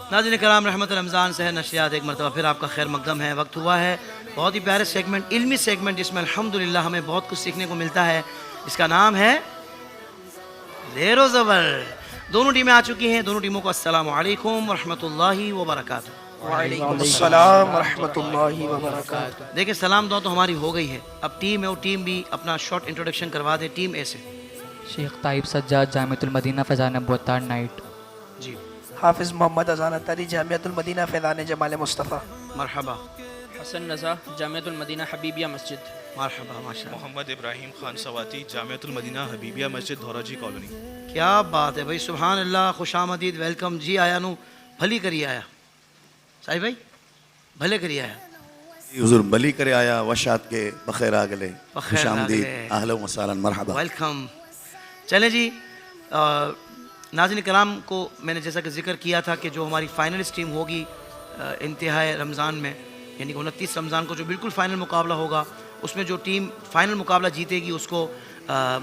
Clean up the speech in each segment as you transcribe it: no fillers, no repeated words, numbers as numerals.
नाज़रीन कराम, रहमत रमज़ान से है नशियात एक मरतबा फिर आपका खैर मकदम है। वक्त हुआ है बहुत ही प्यारे सेगमेंट, इल्मी सेगमेंट, जिसमें अल्हम्दुलिल्लाह हमें बहुत कुछ सीखने को मिलता है। इसका नाम है ज़ेरो ज़बर। दोनों टीमें आ चुकी हैं। दोनों टीमों को अस्सलामु अलैकुम व रहमतुल्लाहि व बरकातुहू। वालेकुम अस्सलाम व रहमतुल्लाहि व बरकातुहू। देखिए, सलाम दुआ तो हमारी हो गई है। अब टीम है, वो टीम भी अपना शॉर्ट इंट्रोडक्शन करवा दे। टीम ए से शेख ताइब सज्जाद, जामिअतुल मदीना फैज़ान अबूतार नाइट। जी, हाफिज़ मोहम्मद अज़ान अत्तारी, जामिअतुल मदीना फैज़ान जमाल मुस्तफ़ा। मरहबा हसन रज़ा, जामिअतुल मदीना हबीबिया मस्जिद। मरहबा, माशा अल्लाह। मोहम्मद इब्राहिम खान सवाती, जामिअतुल मदीना हबीबिया मस्जिद, धौराजी कॉलोनी। क्या बात है भाई, सुभान अल्लाह, खुशामदीद, वेलकम जी। आया नु भली करी आया साहिब भाई, भले करी आया। हुजूर भली करे आया, वशात के बखैर आ गले, बखैर खुशामदीद, आ गले। अहलन व सहलन, मरहबा। वेलकम। चलें जी, नाज़रीन कराम को मैंने जैसा कि जिक्र किया था कि जो हमारी फाइनलिस्ट टीम होगी इंतहाई रमज़ान में, यानी कि 29 रमज़ान को जो बिल्कुल फ़ाइनल मुकाबला होगा, उसमें जो टीम फ़ाइनल मुकाबला जीतेगी उसको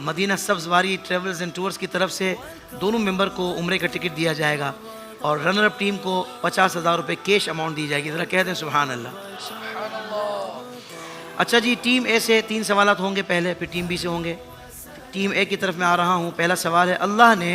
Medina Sabzwari travels and tours की तरफ से दोनों मेंबर को उम्रे का टिकट दिया जाएगा और रनर अप टीम को 50,000 रुपये कैश अमाउंट दी जाएगी। ज़रा कहते हैं सुभान अल्लाह। अच्छा जी, टीम ए से 3 सवालात होंगे पहले, फिर टीम बी से होंगे। टीम ए की तरफ मैं आ रहा हूँ। पहला सवाल है, अल्लाह ने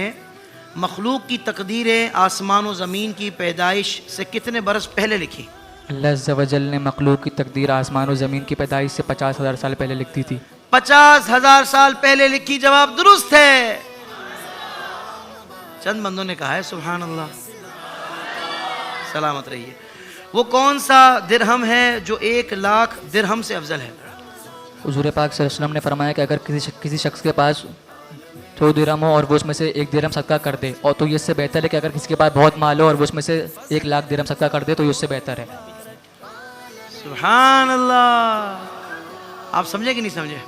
मखलूक की तकदीरें आसमान व ज़मीन की पैदाइश से कितने बरस पहले लिखी? अल्लाह अज़्ज़ा व जल ने मखलूक की तकदीर आसमान और ज़मीन की पैदाइश से 50,000 साल पहले लिखती थी। 50,000 साल पहले लिखी। जवाब दुरुस्त है। चंद बंदों ने कहा है सुभान अल्लाह। सलामत रहिए। वो कौन सा दिरहम है जो 1,00,000 दिरहम से अफजल है? हुज़ूर पाक सल्लल्लाहु अलैहि वसल्लम ने फरमाया कि अगर किसी शख्स के पास 2 दिरहम हो और वो उसमें से 1 दिरहम सदका कर दे, और तो ये इससे बेहतर है कि अगर किसी के पास बहुत माल हो और वो उसमें से 1,00,000 दिरहम सदका कर दे, तो ये उससे बेहतर है। सुभान अल्लाह। आप समझे कि नहीं समझे?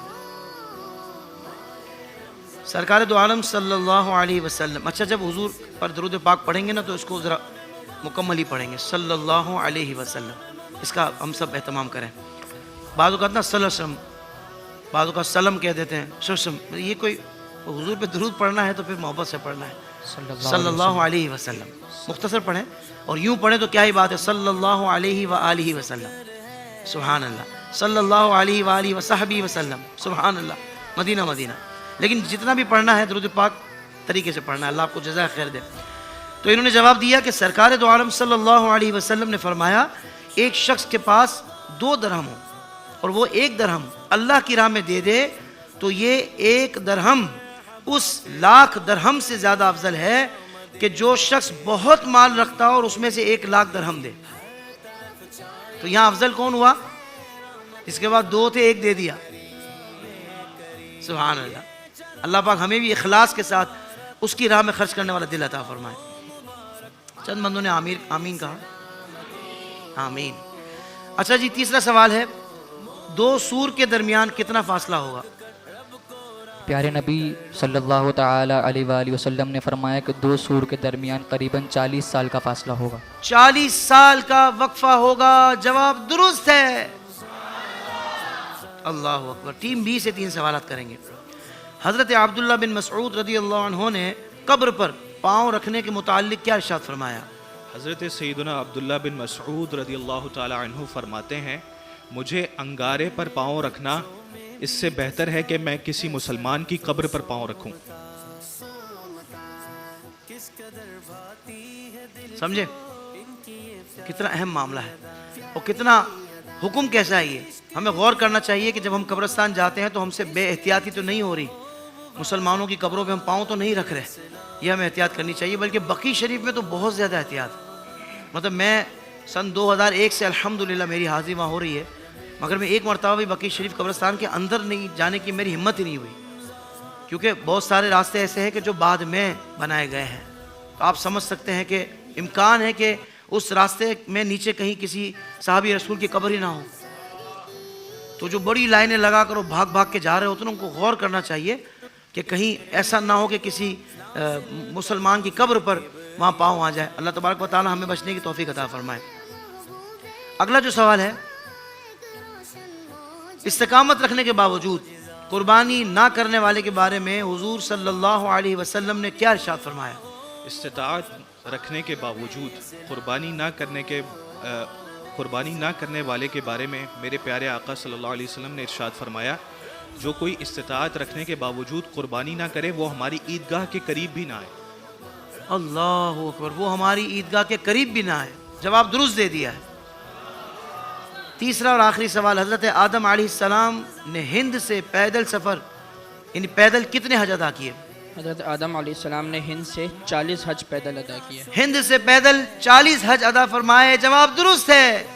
सरकार दो आलम सल्लल्लाहु अलैहि वसल्लम। अच्छा, जब हुजूर पर दरूद पाक पढ़ेंगे ना तो इसको ज़रा मुकम्मल ही पढ़ेंगे, सल्लल्लाहु अलैहि वसल्लम। इसका हम सब एहतमाम करें। बाद वक़्त ना सल्लम, बाद वक़्त सलम कह देते हैं, शुशम। ये कोई हुजूर पे दरूद पढ़ना है तो फिर मोहब्बत से पढ़ना है, सल्लल्लाहु अलैहि वसल्लम। मुख्तसर पढ़ें और यूँ पढ़ें तो क्या ही बात है, सल्लल्लाहु अलैहि व आलिहि वसल्लम। सुभान अल्लाह। सल्लल्लाहु अलैहि व आलिहि वसहबी वसल्लम। सुभान अल्लाह। Medina Medina. लेकिन जितना भी पढ़ना है दरूद पाक तरीके से पढ़ना है। अल्लाह आपको जज़ा खैर दे। तो इन्होंने जवाब दिया कि सरकार दो आलम सल्लल्लाहु अलैहि वसल्लम ने फरमाया, एक शख्स के पास 2 दरहम हो और वो 1 दरहम अल्लाह की राह में दे दे, तो ये 1 दरहम उस 1,00,000 दरहम से ज़्यादा अफजल है कि जो शख्स बहुत माल रखता हो और उसमें से 1,00,000 दरहम दे। तो यहाँ अफजल कौन हुआ? इसके बाद 2 थे, 1 दे दिया। सुभान अल्लाह। अल्लाह पाक हमें भी इखलास के साथ उसकी राह में खर्च करने वाला दिल अता फरमाए। चंद बंदों ने आमीन कहा। आमीन। अच्छा जी, तीसरा सवाल है, 2 सूर के दरमियान कितना फासला होगा? प्यारे नबी सल्लल्लाहु ताला अलैहि वसल्लम ने फरमाया कि 2 सूर के दरमियान करीबन 40 साल का फासला होगा। 40 साल का वक्फा होगा। जवाब दुरुस्त है। अल्लाह अकबर। टीम बी से 3 सवालात करेंगे। हज़रत अब्दुल्ला बिन मसऊद रज़ियल्लाहु अन्हु ने कब्र पर पाँव रखने के मुताल्लिक क्या इरशाद फरमाया? हज़रत सैयदना अब्दुल्ला बिन मसऊद रदियल्लाहु ताला अन्हु फरमाते हैं, मुझे अंगारे पर पाँव रखना इससे बेहतर है कि मैं किसी मुसलमान की कब्र पर पाँव रखूं। समझे कितना अहम मामला है और कितना हुक्म कैसा है ये। हमें गौर करना चाहिए कि जब हम कब्रिस्तान जाते हैं तो हमसे बेएहतियाती तो नहीं हो रही। मुसलमानों की कब्रों पे हम पाँव तो नहीं रख रहे, ये हमें एहतियात करनी चाहिए। बल्कि बकी शरीफ में तो बहुत ज़्यादा एहतियात। मतलब मैं सन 2001 से अल्हम्दुलिल्लाह मेरी हाज़िरी वहाँ हो रही है, मगर मैं एक मरतबा भी बकी शरीफ कब्रिस्तान के अंदर नहीं जाने की मेरी हिम्मत ही नहीं हुई, क्योंकि बहुत सारे रास्ते ऐसे हैं कि जो बाद में बनाए गए हैं। तो आप समझ सकते हैं कि इम्कान है कि उस रास्ते में नीचे कहीं किसी साहबी रसूल की कब्र ही ना हो। तो जो बड़ी लाइनें लगा कर वो भाग भाग के जा रहे होते हैं, उनको गौर करना चाहिए कि कहीं ऐसा ना हो कि किसी मुसलमान की कब्र पर वहाँ पाँव आ जाए। अल्लाह तबारक व तआला हमें बचने की तौफीक अता फरमाए। अगला जो सवाल है, इस्तिकामत रखने के बावजूद कुर्बानी ना करने वाले के बारे में हुजूर सल्लल्लाहु अलैहि वसल्लम ने क्या इरशाद फरमाया? इस्तिताअत रखने के बावजूद कुर्बानी ना करने वाले के बारे में मेरे प्यारे आका सल्लल्लाहु अलैहि वसल्लम ने इरशाद फरमाया, जो कोई इस्तिताअत रखने के बावजूद कुर्बानी ना करे वो हमारी ईदगाह के करीब भी ना आए। अल्लाह अकबर, वो हमारी ईदगाह के करीब भी ना आए। जवाब दुरुस्त दे दिया है। तीसरा और आखिरी सवाल, हज़रत आदम अलैहिस्सलाम ने हिंद से पैदल सफ़र यानी पैदल कितने हज अदा किए? हज़रत आदम अलैहिस्सलाम ने हिंद से 40 हज पैदल अदा किए। हिंद से पैदल 40 हज अदा फरमाए। जवाब दुरुस्त है।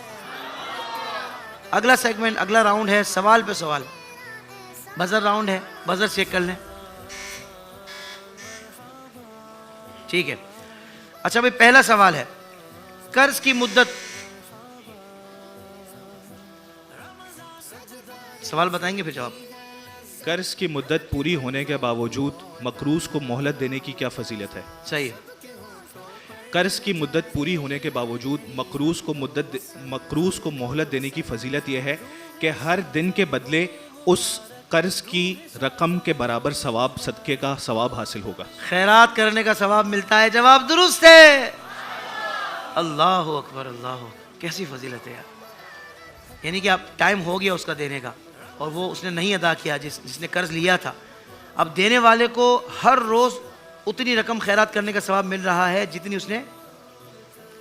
अगला सेगमेंट, अगला राउंड है सवाल पे सवाल। बजर राउंड है, बजर चेक कर लें। ठीक है। अच्छा भाई, पहला सवाल है, कर्ज की मुद्दत, सवाल बताएंगे फिर जवाब। कर्ज की मुद्दत पूरी होने के बावजूद मकरूज को मोहलत देने की क्या फजीलत है? सही है। कर्ज की मुद्दत पूरी होने के बावजूद मकरूज को मोहलत देने की फजीलत यह है कि हर दिन के बदले उस कर्ज की रकम के बराबर सवाब, सदके का सवाब हासिल होगा। खैरात करने का सवाब मिलता है। जवाब दुरुस्त है। अल्लाह अकबर, अल्लाह, कैसी फजीलत है यार। यानी कि अब टाइम हो गया उसका देने का और वो उसने नहीं अदा किया, जिसने कर्ज लिया था। अब देने वाले को हर रोज़ उतनी रकम खैरात करने का सवाब मिल रहा है जितनी उसने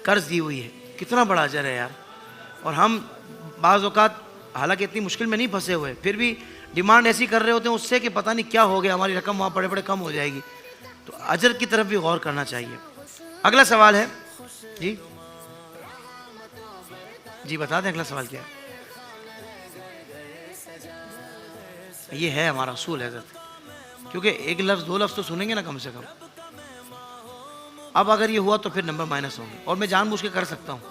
कर्ज दी हुई है। कितना बड़ा अजर है यार। और हम बाज़ औक़ात हालांकि इतनी मुश्किल में नहीं फंसे हुए, फिर भी डिमांड ऐसी कर रहे होते हैं उससे कि पता नहीं क्या हो गया, हमारी रकम वहाँ पड़े पड़े कम हो जाएगी। तो अजर की तरफ भी गौर करना चाहिए। अगला सवाल है जी, जी बता दें अगला सवाल क्या है। ये है हमारा असूल है हज़रत, क्योंकि एक लफ्ज़ दो लफ्ज़ तो सुनेंगे ना कम से कम। अब अगर ये हुआ तो फिर नंबर माइनस होंगे, और मैं जानबूझ के कर सकता हूँ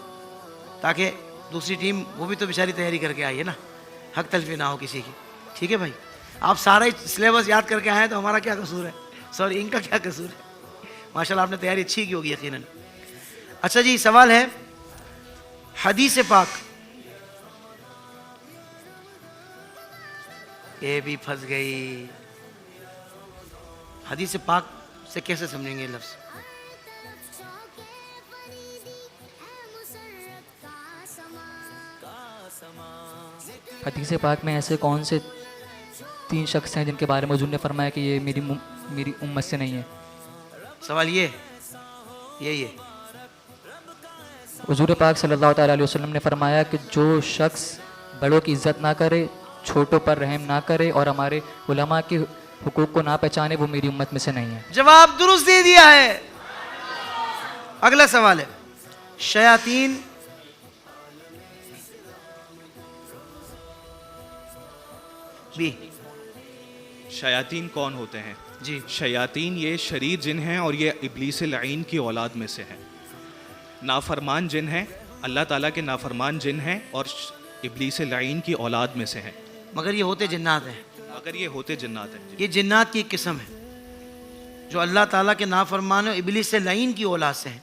ताकि दूसरी टीम, वो भी तो बेचारी तैयारी करके आई है ना, हक तलफी ना हो किसी की। ठीक है भाई, आप सारा ही सिलेबस याद करके आए हैं तो हमारा क्या कसूर है, सॉरी इनका क्या कसूर है। माशाल्लाह आपने तैयारी अच्छी की होगी यकीनन। अच्छा जी, सवाल है हदीस पाक, ये भी फंस गई। हदीस पाक से कैसे समझेंगे लफ्ज़? हदीस पाक में ऐसे कौन से 3 शख्स हैं जिनके बारे में हुज़ूर ने फरमाया कि ये मेरी उम्मत से नहीं है? सवाल ये है। हुज़ूर पाक सल्लल्लाहु ताला अलैहि वसल्लम ने फरमाया कि जो शख्स बड़ों की इज़्ज़त ना करे, छोटों पर रहम ना करे और हमारे उलमा के हुकूक को ना पहचाने, वो मेरी उम्मत में से नहीं है। जवाब दुरुस्त दे दिया है। अगला सवाल है, शयातीन भी, शयातीन कौन होते हैं? जी, शयातीन ये शरीर जिन हैं और ये इब्लीस लईन की औलाद में से हैं। नाफरमान जिन हैं, अल्लाह ताला के नाफरमान जिन हैं और इब्लीस लईन की औलाद में से हैं। मगर ये होते जिन्नात हैं। अगर ये होते जिन्नात हैं। ये जिन्नात की एक किस्म है जो अल्लाह ताला के नाफरमान और इब्लीस लईन की औलाद से है।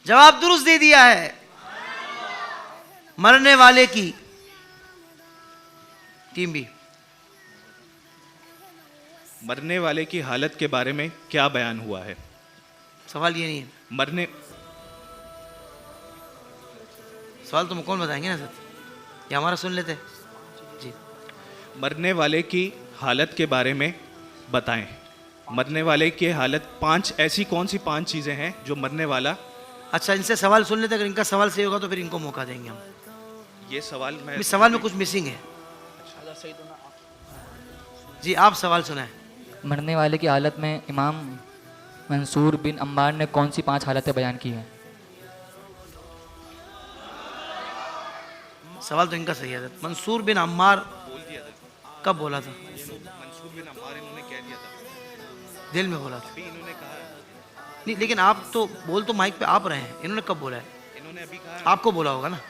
जवाब दुरुस्त दे दिया है। मरने वाले की टीम भी, मरने वाले की हालत के बारे में क्या बयान हुआ है? सवाल ये नहीं है। मरने सवाल तो कौन बताएंगे ना सर, ये हमारा सुन लेते जी। मरने वाले की हालत के बारे में बताएं। मरने वाले की हालत 5, ऐसी कौन सी 5 चीज़ें हैं जो मरने वाला। अच्छा, इनसे सवाल सुन लेते, अगर इनका सवाल सही होगा तो फिर इनको मौका देंगे हम। ये सवाल मैं इस सवाल में कुछ मिसिंग है जी, आप सवाल सुनाएं। मरने वाले की हालत में इमाम मंसूर बिन अम्मार ने कौन सी 5 हालतें बयान की हैं? सवाल तो इनका सही है। मंसूर बिन अम्मार कब बोला था? मंसूर बिन अम्मार इन्होंने क्या दिया था? दिल में बोला था। अभी इन्होंने कहा, नहीं, लेकिन आप तो बोल तो माइक पे आप रहे हैं, इन्होंने कब बोला है? इन्होंने अभी कहा। आपको बोला होगा ना,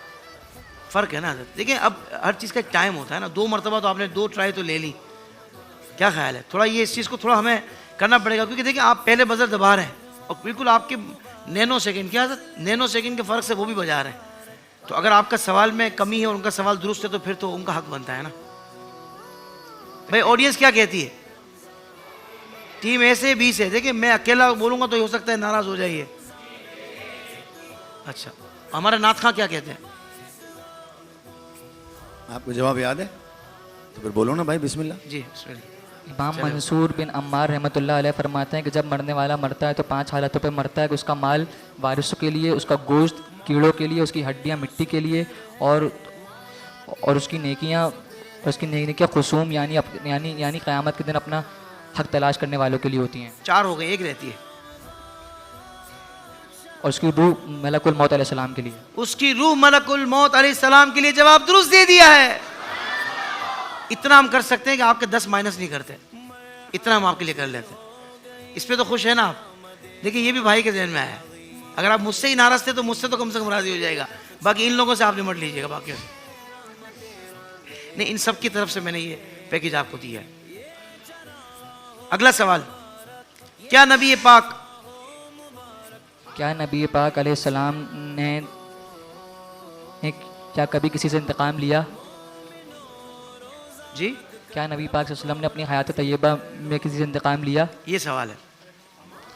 फ़र्क है ना। देखिए अब हर चीज़ का एक टाइम होता है ना। 2 मरतबा तो आपने 2 ट्राई तो ले ली, क्या ख्याल है? थोड़ा ये इस चीज़ को थोड़ा हमें करना पड़ेगा, क्योंकि देखिए आप पहले बजर दबा रहे हैं और बिल्कुल आपके नैनो सेकंड, क्या नैनो सेकंड के फ़र्क से वो भी बजा रहे हैं। तो अगर आपका सवाल में कमी है और उनका सवाल दुरुस्त है तो फिर तो उनका हक बनता है ना। भाई ऑडियंस क्या कहती है? टीम ए से बी से, देखिए मैं अकेला बोलूंगा तो हो सकता है नाराज हो जाइए। अच्छा, हमारे नाथ खां क्या कहते हैं? आपको जवाब याद है तो फिर बोलो ना भाई, बिस्मिल्लाह। जी बिस्मिल्लाह। इमाम मंसूर बिन अम्मार रहमतुल्लाह अलैह फरमाते हैं कि जब मरने वाला मरता है तो 5 हालतों पे मरता है कि उसका माल वारिसों के लिए, उसका गोश्त कीड़ों के लिए, उसकी हड्डियाँ मिट्टी के लिए, और उसकी नेकियाँ खुसूम यानी क़यामत के दिन अपना हक तलाश करने वालों के लिए होती हैं, 4 हो गए, एक रहती है। और उसकी रूह मलकुल मौत अलैहिस्सलाम के लिए। उसकी रूह मलकुल मौत अलैहिस्सलाम के लिए। जवाब दुरुस्त दे दिया है। इतना हम कर सकते हैं कि आपके 10 माइनस नहीं करते, इतना हम आपके लिए कर लेते हैं। इस पे तो खुश है ना आप? देखिए ये भी भाई के ज़हन में आया है। अगर आप मुझसे ही नाराज थे तो मुझसे तो कम से कम राजी हो जाएगा, बाकी इन लोगों से आप निमट लीजिएगा। बाकी नहीं, इन सब की तरफ से मैंने ये पैकेज आपको दिया है। अगला सवाल, क्या नबी पाक अलैहिस्सलाम ने क्या कभी किसी से इंतकाम लिया? जी, क्या नबी पाक सल्लल्लाहु अलैहि वसल्लम ने अपनी हयात तैयबा में किसी से इंतकाम लिया? ये सवाल है।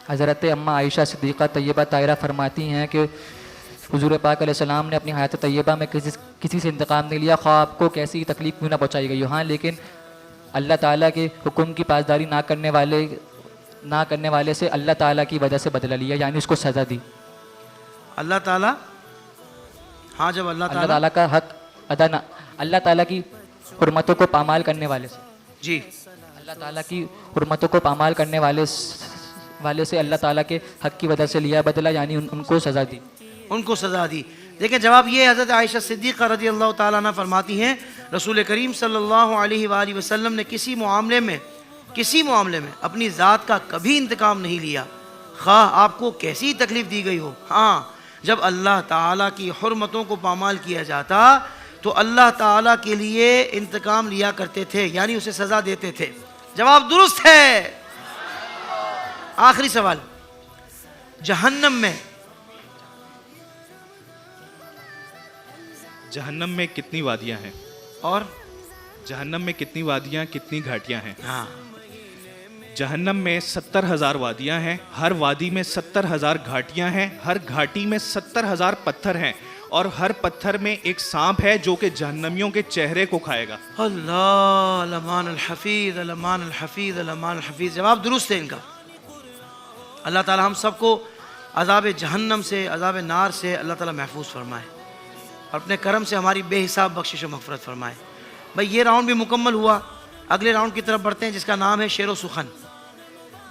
हज़रत अम्मा आयशा सिद्दीक़ा तैयबा ताहिरा फरमाती हैं कि हुज़ूर पाक अलैहिस्सलाम ने अपनी हयात तैयबा में किसी से इंतकाम नहीं लिया, ख़्वाह आपको कैसी तकलीफ क्यों ना पहुँचाई गई हो। हाँ, लेकिन अल्लाह ताला के हुक्म की पासदारी ना करने वाले से अल्लाह ताला की वजह से बदला लिया, यानी उसको सज़ा दी। अल्लाह ताला, हाँ, जब अल्लाह ताला का हक अदा ना, अल्लाह ताला की हुर्मतों को पामाल करने वाले से, जी, अल्लाह ताला की हुर्मतों को पामाल करने वाले से अल्लाह ताला के हक की वजह से लिया बदला, यानी उनको सज़ा दी। उनको सज़ा दी। देखें जवाब ये, हज़रत आयशा सिद्दीक़ा रज़ी अल्लाह ताला अन्हा फरमाती हैं रसूल करीम सल्लल्लाहु अलैहि वसल्लम ने किसी मामले में अपनी ज़ात का कभी इंतकाम नहीं लिया, खा आपको कैसी तकलीफ़ दी गई हो। हाँ, जब अल्लाह ताला की हुर्मतों को पामाल किया जाता तो अल्लाह ताला के लिए इंतकाम लिया करते थे, यानी उसे सज़ा देते थे। जवाब दुरुस्त है। आखिरी सवाल, जहन्नम में कितनी वादियां हैं? और जहन्नम में कितनी वादियां, कितनी घाटियां हैं? हाँ, जहन्नम में 70,000 वादियां हैं, हर वादी में 70,000 घाटियां हैं, हर घाटी में 70,000 पत्थर हैं, और हर पत्थर में एक सांप है जो कि जहन्नमियों के चेहरे को खाएगा। अल्लाह अलमान अल हफीज़, अलमान अल हफीज़, अलमान अल हफीज़। जवाब दुरुस्त है इनका। अल्लाह ताला हम सबको अज़ाब जहन्नम से, अज़ाब नार से अल्लाह ताला महफूज फरमाए और अपने करम से हमारी बेहिसाब बख्शिश व मग़फ़िरत फरमाए। भाई ये राउंड भी मुकम्मल हुआ। अगले राउंड की तरफ बढ़ते हैं जिसका नाम है शेर व सुखन।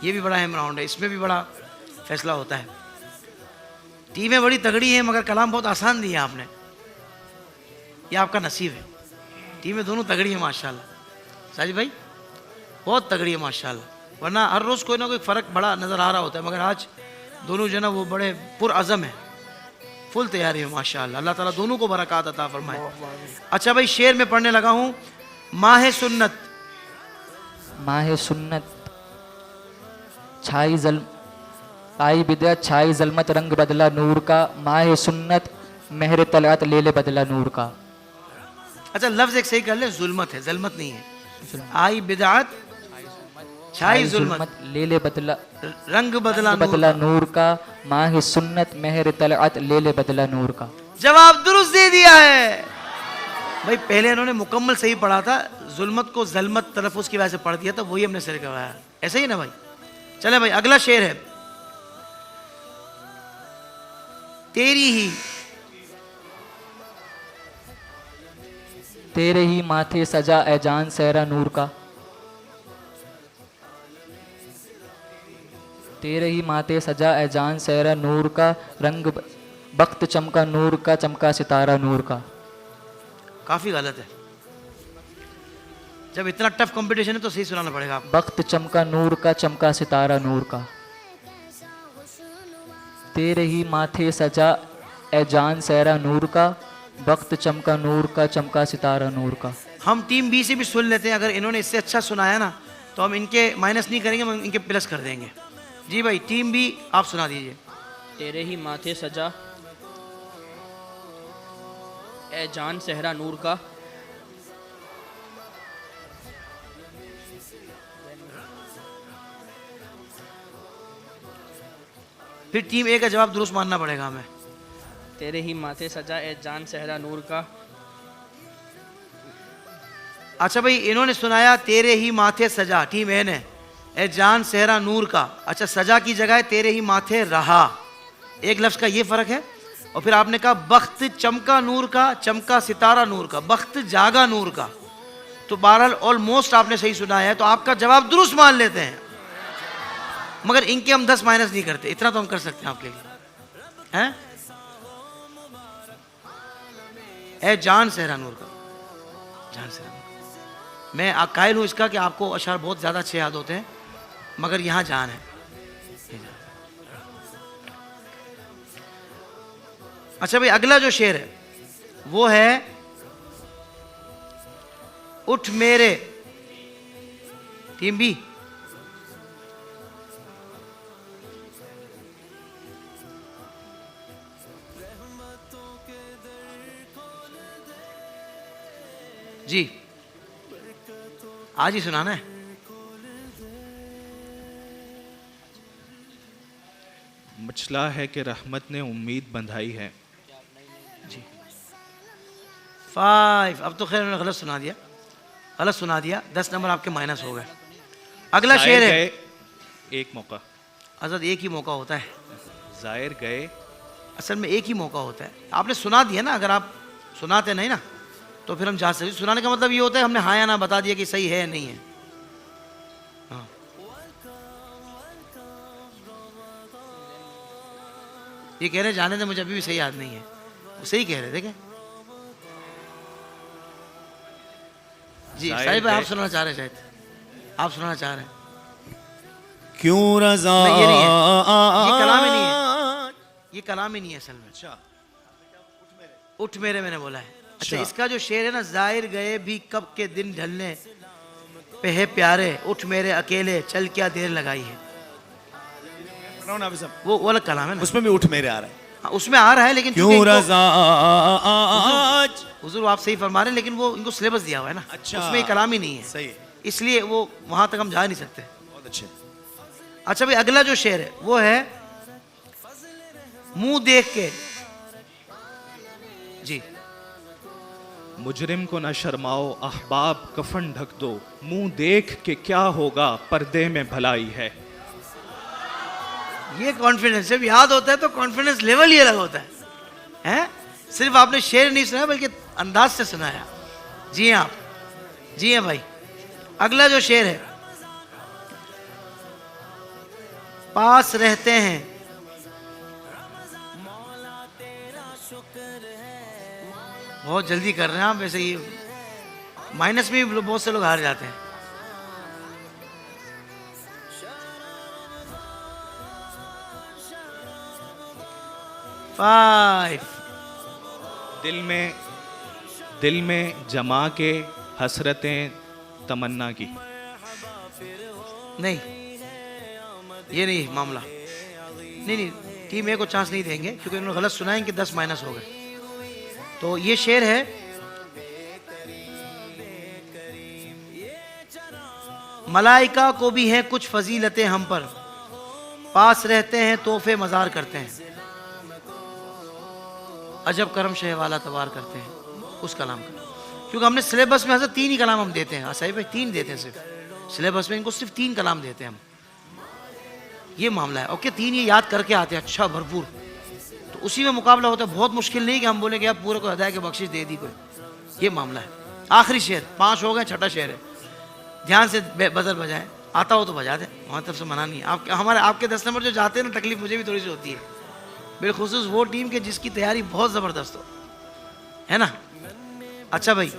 ये भी बड़ा अहम राउंड है, इसमें भी बड़ा फैसला होता है। टीमें बड़ी तगड़ी हैं मगर कलाम बहुत आसान दिया आपने, ये आपका नसीब है। टीमें दोनों तगड़ी हैं माशाल्लाह। साजिद भाई बहुत तगड़ी है माशाल्लाह, वरना हर रोज़ कोई ना कोई फ़र्क बड़ा नज़र आ रहा होता है, मगर आज दोनों जो है ना वो बड़े पुरअज़म है, फुल तैयारी है माशाल्लाह। अल्लाह ताला दोनों को बरक़ात अता फरमाए। अच्छा भाई, शेर में पढ़ने लगा हूँ। माह सुन्नत आई बिदअत छाई ज़ल्मत, रंग बदला नूर का। माह सुन्नत महर तलअत ले ले बदला नूर का। अच्छा लफ्ज़ एक सही कर ले, जुल्मत है, ज़ल्मत नहीं है। आई बिदअत छाई ज़ुल्मत, ले ले बदला रंग बदला नूर का। माह सुन्नत महर तलअत ले ले बदला नूर का। जवाब दुरुस्त दे दिया है भाई। पहले इन्होंने मुकम्मल सही पढ़ा था, जुल्मत को ज़ल्मत तलफ़ुज़ की वजह से पढ़ दिया था, वही हमने सर करवाया। ऐसा ही ना भाई। चले भाई, अगला शेर है। तेरे ही माथे सजा ए जान सहरा नूर का। तेरे ही माथे सजा ए जान सहरा नूर का, रंग बख्त चमका नूर का, चमका सितारा नूर का। काफी गलत है। जब इतना टफ कंपटीशन है तो सही सुनाना पड़ेगा आपको। बख्त चमका नूर का, चमका सितारा नूर का। तेरे ही माथे सजा ए जान सहरा नूर का, बख्त चमका नूर का, चमका सितारा नूर का। हम टीम बी से भी सुन लेते हैं, अगर इन्होंने इससे अच्छा सुनाया ना तो हम इनके माइनस नहीं करेंगे, हम इनके प्लस कर देंगे। जी भाई, टीम बी आप सुना दीजिए। तेरे ही माथे सजा ए जान सहरा नूर का। फिर टीम ए का जवाब दुरुस्त मानना पड़ेगा हमें। तेरे ही माथे सजा ए जान सहरा नूर का। अच्छा भाई, इन्होंने सुनाया तेरे ही माथे सजा, टीम ए ने, ए जान सहरा नूर का। अच्छा, सजा की जगह तेरे ही माथे रहा, एक लफ्ज़ का ये फ़र्क है। और फिर आपने कहा बख्त चमका नूर का, चमका सितारा नूर का, बख्त जागा नूर का। तो बहरहाल ऑलमोस्ट आपने सही सुना है, तो आपका जवाब दुरुस्त मान लेते हैं, मगर इनके हम 10 माइनस नहीं करते, इतना तो हम कर सकते हैं आपके लिए, हैं? ए जान सहरा नूर का, जान सहरा नूर का। मैं कायल हूँ इसका कि आपको अशार बहुत ज़्यादा अच्छे याद होते हैं, मगर यहाँ जान है। अच्छा भाई, अगला जो शेर है वो है उठ मेरे, टीम बी, जी आज ही सुनाना है। मचला है कि रहमत ने उम्मीद बंधाई है। जी 5। अब तो खैर उन्होंने गलत सुना दिया, गलत सुना दिया, 10 नंबर आपके माइनस हो गए। अगला शेर है, एक मौका, आजाद एक ही मौका होता है, जायर गए, असल में एक ही मौका होता है। आपने सुना दिया ना, अगर आप सुनाते नहीं ना तो फिर हम जा सकते। सुनाने का मतलब ये होता है हमने हाँ या ना बता दिया कि सही है या नहीं है। हाँ, ये कह रहे जाने दे, मुझे अभी भी सही याद नहीं है, वो सही कह रहे देखें। जी साहिब भाई, आप सुनाना चाह रहे हैं, शायद आप सुनाना चाह रहे हैं। क्यों रज़ा नहीं, ये नहीं है, ये कलाम ही नहीं है, ये कलाम ही नहीं है असल में। अच्छा, उठ मेरे मैंने बोला है। अच्छा, अच्छा। इसका जो शेर है ना, जाहिर गए भी कब के दिन ढलने पे है प्यारे, उठ मेरे अकेले चल क्या देर लगाई है, वो अलग कलाम है ना, उसमें भी उठ मेरे आ रहा है। हाँ, उसमें आ रहा है, लेकिन क्यों रज़ा आज, हुजूर आप सही फरमा रहे हैं, लेकिन वो इनको सिलेबस दिया हुआ है ना, अच्छा। उसमें ये कलाम ही नहीं है, सही है, इसलिए वो वहां तक हम जा नहीं सकते। बहुत अच्छे। अच्छा भाई, अगला जो शेर है वो है मुंह देख के, जी मुजरिम को न शर्माओ अहबाब कफन ढक दो, मुंह देख के क्या होगा पर्दे में भलाई है। ये कॉन्फिडेंस जब याद होता है तो कॉन्फिडेंस लेवल ही अलग होता है, हैं? सिर्फ आपने शेर नहीं सुना बल्कि अंदाज से सुनाया। जी हाँ, जी हाँ भाई। अगला जो शेर है, पास रहते हैं, बहुत जल्दी कर रहे हैं आप, वैसे ये माइनस में भी बहुत से लोग हार जाते हैं। फाइव। दिल में जमा के हसरतें तमन्ना की। नहीं, ये नहीं मामला, नहीं, टीम ए को चांस नहीं देंगे क्योंकि उन्होंने गलत सुना है कि 10 माइनस हो गए। तो ये शेर है, मलाइका को भी हैं कुछ फजीलतें हम पर, पास रहते हैं तोहफे मजार करते हैं, अजब करम शह वाला तबार करते हैं, उस कलाम का। क्योंकि हमने सिलेबस में हज़रत 3 ही कलाम हम देते हैं, सही भाई 3 देते हैं सिर्फ सिलेबस में, इनको सिर्फ 3 कलाम देते हैं हम, ये मामला है। ओके, 3 ये याद करके आते हैं, अच्छा भरपूर, तो उसी में मुकाबला होता है। बहुत मुश्किल नहीं कि हम बोले कि आप पूरे को हदायत की बख्शिश दे दी कोई, ये मामला है। आखिरी शेर, 5 हो गए, छठा शेर है, ध्यान से बजर बजाएं, आता हो तो बजा दें, वहाँ तरफ से मना नहीं है। आपके 10 नंबर जो जाते हैं ना, तकलीफ मुझे भी थोड़ी सी होती है, बिलखुसूस वो टीम के जिसकी तैयारी बहुत ज़बरदस्त हो, है ना। अच्छा भाई,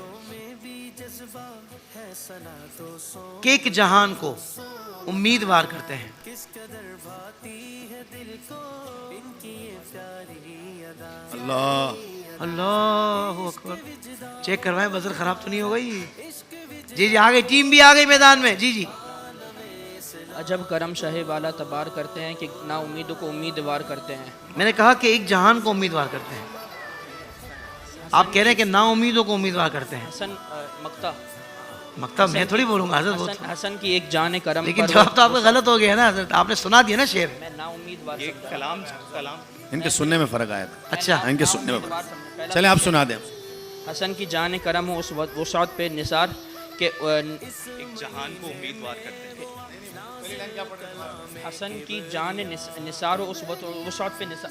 कि एक जहान को उम्मीदवार करते हैं, अल्लाह अल्लाह अकबर। चेक करवाएं बजर खराब तो नहीं हो गई। जी जी, आ गई, टीम भी आ गई मैदान में। जी जी, अजब करम शहे वाला तबार करते हैं कि ना उम्मीदों को उम्मीदवार करते हैं। मैंने कहा कि एक जहान को उम्मीदवार करते हैं, आप कह रहे हैं कि ना उम्मीदों को उम्मीदवार करते हैं। हसन मक्ता, मकतब मैं थोड़ी बोलूंगा हजरत, हसन, हसन की एक जान करम लेकिन पर जवाब तो आपका गलत हो गया ना हजरत, आपने सुना दिया ना शेर। मैं ना उम्मीदवार ये समझा। कलाम इनके सुनने में फ़र्क आया था। अच्छा इनके सुनने में फ़र्क। चलें आप सुना दें। हसन की जान करम हो उस वसात पे निसार के एक जहान को उम्मीदवार करते हैं। हसन की जान निसार हो उस वसात पे निसार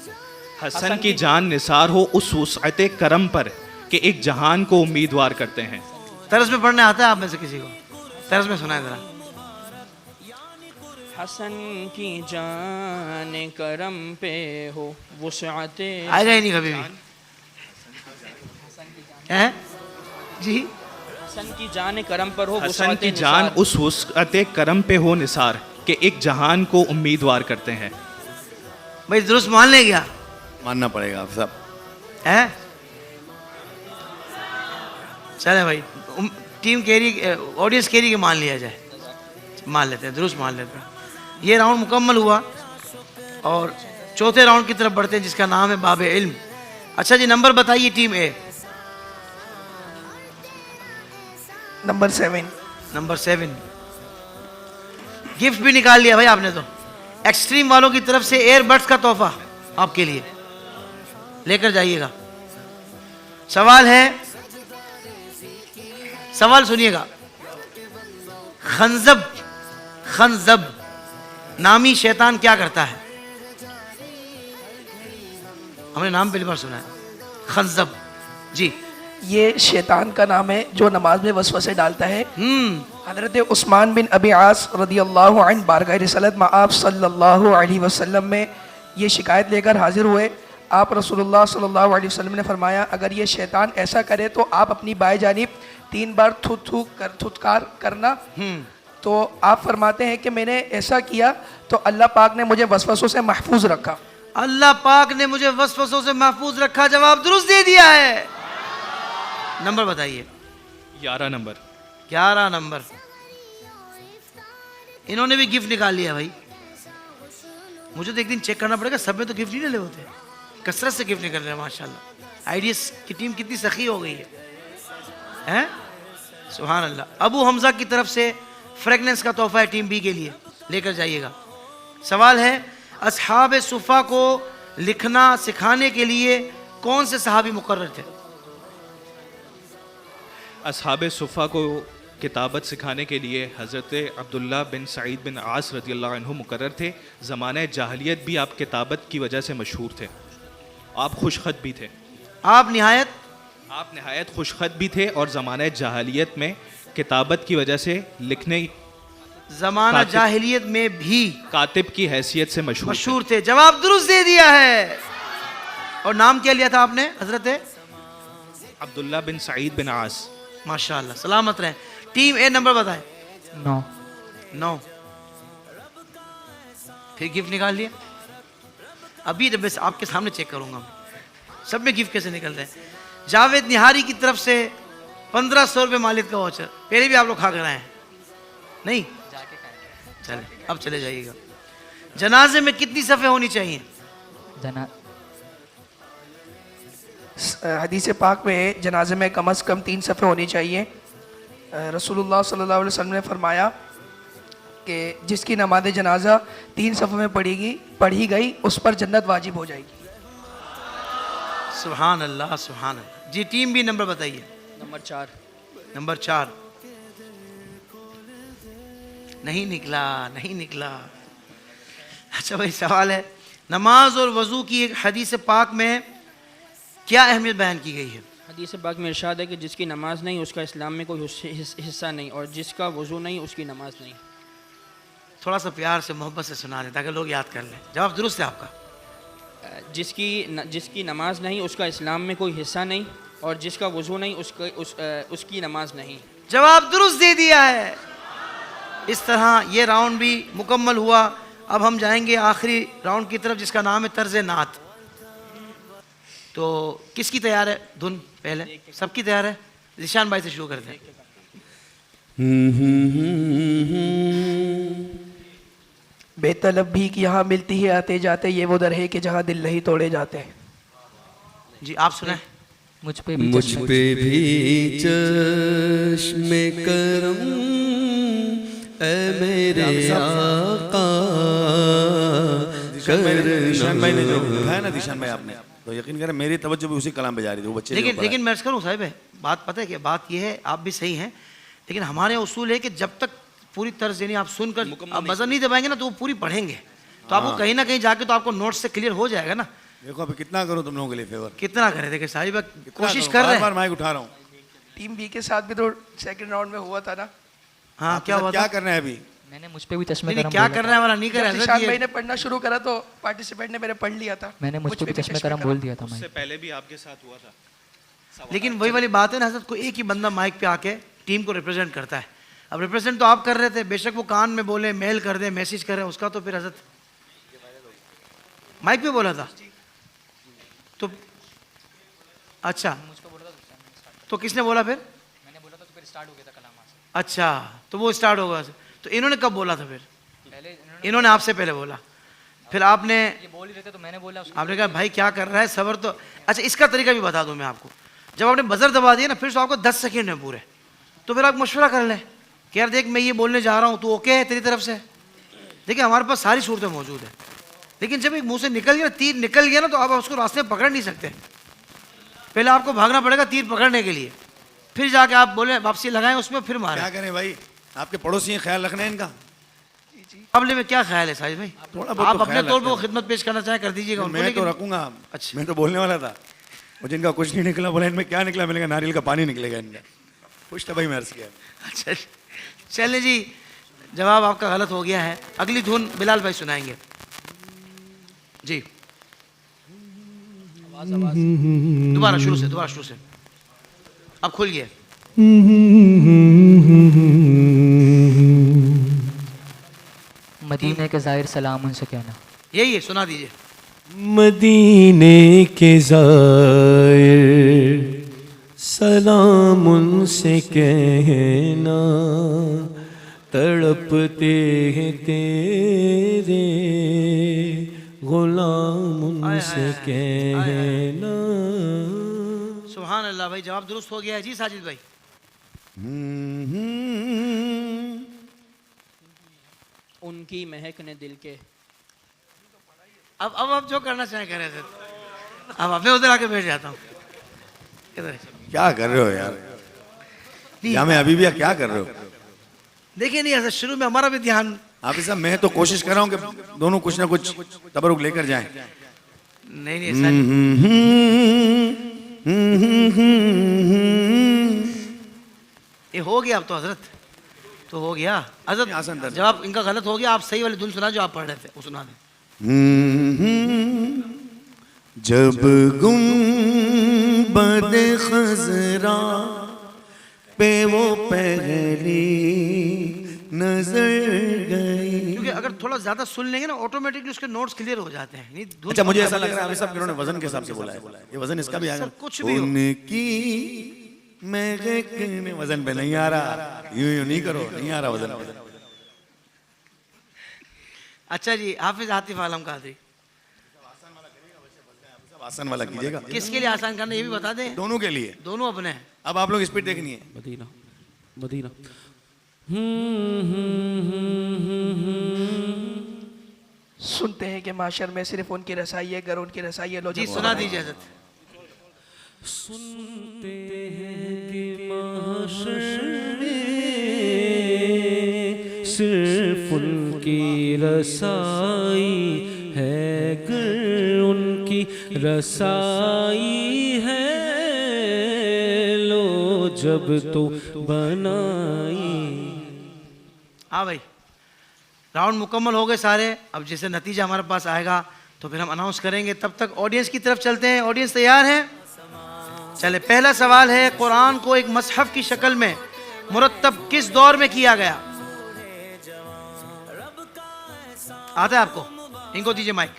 हसन की जान निसार हो उस वसअत करम पर कि एक जहान को उम्मीदवार करते हैं। तर्ज में पढ़ने आता है आप में से किसी को? तर्ज में सुनाए जरा। हसन की जान करम पे हो वसात आएगा ही नहीं कभी भी हैं जी। हसन की जान करम पर हो हसन वसात की जान निसार। उस वसअत करम पे हो निसार कि एक जहान को उम्मीदवार करते हैं। भाई दुरुस्त मान ले गया मानना पड़ेगा आप सब। है? चले भाई टीम केरी ऑडियंस केरी के मान लिया जाए, मान लेते हैं, दुरुस्त मान लेते हैं। ये राउंड मुकम्मल हुआ और चौथे राउंड की तरफ बढ़ते हैं जिसका नाम है बाबे इल्म। अच्छा जी नंबर बताइए टीम ए। नंबर 7। नंबर 7 गिफ्ट भी निकाल लिया भाई आपने तो। एक्सट्रीम वालों की तरफ से एयरबड्स का तोहफा आपके लिए लेकर जाइएगा। सवाल है, सवाल सुनिएगा। खंजब नामी शैतान क्या करता है? हमने नाम पहली बार सुना है खंजब जी। ये शैतान का नाम है जो नमाज में वसवसे डालता है। हम्म हज़रत उस्मान बिन अबी आस रदियल्लाहु अन्हु बारगाह रिसालत में आप सल्लल्लाहु अलैहि वसल्लम में ये शिकायत लेकर हाजिर हुए। आप रसूलुल्लाह सल्लल्लाहु अलैहि वसल्लम ने फरमाया अगर ये शैतान ऐसा करे तो आप अपनी बाएं जानिब 3 बार थुतकार करना। तो आप फरमाते हैं कि मैंने ऐसा किया तो अल्लाह पाक ने मुझे वसवसों से महफूज रखा। अल्लाह पाक ने मुझे वसवसों से महफूज रखा। जवाब दुरुस्त दे दिया है। नंबर बताइए। 11 नंबर। 11 नंबर। इन्होंने भी गिफ्ट निकाल लिया भाई। मुझे तो एक दिन चेक करना पड़ेगा, सब में तो गिफ्ट नहीं ले होते, कसरत से गिफ्ट निकल रहे हैं माशाल्लाह। आईडीएस की टीम कितनी सखी हो गई है, हैं? सुभान अल्लाह। अबू हमजा की तरफ से फ्रेगनेंस का तोहफा है टीम बी के लिए, लेकर जाइएगा। सवाल है, असहाब सुफ़ा को लिखना सिखाने के लिए कौन से सहाबी मुकर्रर थे? असहाब सुफ़ा को किताबत सिखाने के लिए हज़रत अब्दुल्ला बिन सईद बिन आस रज़ियल्लाहु अन्हु मुकर्रर थे। ज़माने जाहिलियत भी आप किताबत की वजह से मशहूर थे। आप खुशखत भी थे। आप नहायत खुशखत भी थे और ज़माने जाहिलियत में किताबत की वजह से लिखने ज़माना जाहिलियत में भी कातिब की हैसियत से मशहूर थे। जवाब दुरुस्त दे दिया है। और नाम क्या लिया था आपने? हजरत अब्दुल्ला बिन सईद बिन आस। माशाअल्लाह, सलामत रहे। टीम ए नंबर बताए। 9। फिर गिफ्ट निकाल लिया। अभी तो बस आपके सामने चेक करूंगा सब में गिफ्ट कैसे निकल रहे हैं। जावेद निहारी की तरफ से 1500 रुपये मालिक का वाउचर। पहले भी आप लोग खा कर आए हैं नहीं? चले अब चले जाइएगा। जनाजे में कितनी सफ़े होनी चाहिए? हदीस पाक में जनाजे में कम अज़ कम 3 सफ़े होनी चाहिए। रसूलुल्लाह सल्लल्लाहु अलैहि वसल्लम ने फरमाया कि जिसकी नमाज जनाजा 3 सफ़ों में पढ़ी गई उस पर जन्नत वाजिब हो जाएगी। सुभान अल्लाह, सुभान अल्लाह। जी टीम भी नंबर बताइए। नंबर 4। नंबर 4 नहीं निकला। अच्छा भाई, सवाल है, नमाज और वज़ू की एक हदीस पाक में क्या अहमियत बयान की गई है? हदीस पाक में इरशाद है कि जिसकी नमाज नहीं उसका इस्लाम में कोई हिस्सा नहीं, और जिसका वज़ू नहीं उसकी नमाज नहीं। थोड़ा सा प्यार से मोहब्बत से सुना दें ताकि लोग याद कर लें। जवाब दुरुस्त है आपका। जिसकी नमाज नहीं उसका इस्लाम में कोई हिस्सा नहीं, और जिसका वज़ू नहीं उसकी नमाज नहीं। जवाब दुरुस्त दे दिया है। इस तरह ये राउंड भी मुकम्मल हुआ। अब हम जाएंगे आखिरी राउंड की तरफ जिसका नाम है तर्ज नात। तो किसकी तैयार है धुन? पहले सबकी तैयार है? जिशान भाई से शुरू करते हैं। बेतलब भी कि यहाँ मिलती है आते जाते, ये वो दर है कि जहाँ दिल नहीं तोड़े जाते। जी आप सुनाए। मुझ पे भी चश्मे करम ए मेरे आका, दिशान भाई ने जो है ना, दिशान भाई आपने, तो यकीन करें मेरी तवज्जो भी उसी कलाम पे जा रही थी, वो बच्चे के ऊपर लेकिन मैं अर्ज करूं साहिब है, बात पता है कि बात ये है, आप भी सही हैं, लेकिन हमारे उसूल है कि जब तक पूरी तर्ज यानी आप सुनकर आप वजन नहीं दबाएंगे ना तो वो पूरी पढ़ेंगे, तो आपको कहीं ना कहीं जाके तो आपको नोट्स से क्लियर हो जाएगा ना। देखो अभी कितना करूं तुम लोगों के लिए फेवर, कितना करें, देखिए साहिब कितना कोशिश करूं? कर रहे बार हैं। माइक उठा रहा हूँ। टीम बी के साथ भी तो सेकंड राउंड में हुआ था ना। हाँ क्या हुआ क्या था? कर रहे हैं अभी? मैंने मुझ पे भी चश्मे नहीं करम क्या बोला कर रहा है वाला नहीं कर जब रहा निशान है भाई ने पढ़ना शुरू करा तो पार्टिसिपेंट ने मेरे पढ़ लिया था। मैंने मुझ पे भी चश्मे करम बोल दिया था मैं। उससे पहले भी आपके साथ हुआ था। लेकिन वही वाली बात है ना हजरत, कोई एक ही बंदा माइक पे आके टीम को रिप्रेजेंट करता है। अब रिप्रेजेंट तो आप कर रहे थे, बेशक वो कान में बोले, मेल कर दे, मैसेज कर रहे हैं, उसका तो फिर हजरत माइक पे बोला था तो अच्छा, तो किसने बोला फिर? मैंने बोला था तो फिर स्टार्ट हो गया था कलाम से। अच्छा तो वो स्टार्ट होगा, तो इन्होंने कब बोला था फिर? इन्होंने आपसे पहले बोला, फिर आपने ये बोल ही रहे थे तो मैंने बोला उसको। आपने कहा भाई क्या कर रहा है, सबर तो। अच्छा इसका तरीका भी बता दूं मैं आपको, जब आपने बजर दबा दिया ना फिर तो आपको 10 सेकंड है पूरे, तो फिर आप मशवरा कर लें कि यार देख मैं ये बोलने जा रहा हूँ, तो ओके है तेरी तरफ से? देखिए हमारे पास सारी सूरतें मौजूद है, लेकिन जब एक मुंह से निकल गया, तीर निकल गया ना, तो आप उसको रास्ते में पकड़ नहीं सकते, पहले आपको भागना पड़ेगा तीर पकड़ने के लिए, फिर जाके आप बोले वापसी लगाएं उसमें, फिर मारें। क्या करें भाई, आपके पड़ोसी हैं, ख्याल रखना है इनका। मामले में क्या ख्याल है साहिब भाई? थोड़ा बहुत आप तो अपने ख्याल तौर पर रखते हैं। खिदमत पेश करना चाहें कर दीजिएगा उनको, मैं तो लेकिन रखूंगा। अच्छा। मैं तो बोलने वाला था, वो जिनका कुछ नहीं निकला बोला इनमें क्या निकला, मिलेगा नारियल का पानी निकलेगा इनका, कुछ तो भाई मैं अर्ज किया। अच्छा चलें जी, जवाब आपका गलत हो गया है। अगली धुन बिलाल भाई सुनाएंगे जी। दोबारा शुरू से अब खुल गया। मदीने के ज़ाहिर सलाम उनसे कहना। यही है, सुना दीजिए। मदीने के ज़ाहिर सलाम उनसे कहना, तड़पते हैं तेरे गुलाम उनसे कहना। सुभान अल्लाह भाई, जवाब दुरुस्त हो गया है जी साजिद भाई। उनकी महक ने दिल के। अब आप जो करना चाहें करें सर, अब मैं उधर आके बैठ जाता हूँ। इधर है। क्या कर रहे हो यार, या मैं अभी भी क्या कर रहे हो? देखिए नहीं ऐसा, शुरू में हमारा भी ध्यान। आप साहब मैं तो कोशिश कर रहा हूँ कि दोनों कुछ ना कुछ तबरुक लेकर जाएं। नहीं ऐसा ये हो गया अब तो हजरत, तो हो गया हजरत। आसान दर्ज। जवाब इनका गलत हो गया, आप सही वाली धुन सुना जो आप पढ़ रहे थे वो सुना दें। जब गुंबद खजरा पे वो पहली नजर गई। क्योंकि अगर थोड़ा ज्यादा सुन लेंगे ना ऑटोमेटिकली उसके नोट्स क्लियर हो जाते हैं। नहीं धुन अच्छा मुझे ऐसा लग रहा है अभी सब इन्होंने वजन के हिसाब से बोला है, ये वजन इसका भी आएगा। सर, कुछ भी हो। उनकी मैं वजन पे नहीं आ रहा, यूं नहीं करो, नहीं आ रहा वजन पे। अच्छा जी, हाफिज आतिफ आलम कादरी, आसान वाला कीजिएगा। किसके लिए आसान करना ये भी बता दें। दोनों के लिए। दोनों अपने हैं। अब आप लोग स्पीड देखनी है। मदीना मदीना सुनते हैं कि माशर में सिर्फ उनकी रसाई है, अगर उनकी रसाई है लो जी सुना दीजिए हजरत। सुनते हैं कि महशर में सिर्फ उनकी रसाई है, गर उनकी रसाई है, लो जब तो बनाई। हाँ भाई, राउंड मुकम्मल हो गए सारे। अब जैसे नतीजा हमारे पास आएगा तो फिर हम अनाउंस करेंगे, तब तक ऑडियंस की तरफ चलते हैं। ऑडियंस तैयार है? चले, पहला सवाल है, कुरान को एक मसहफ की शक्ल में मुरत्तब किस दौर में किया गया? आता है आपको? इनको दीजिए माइक।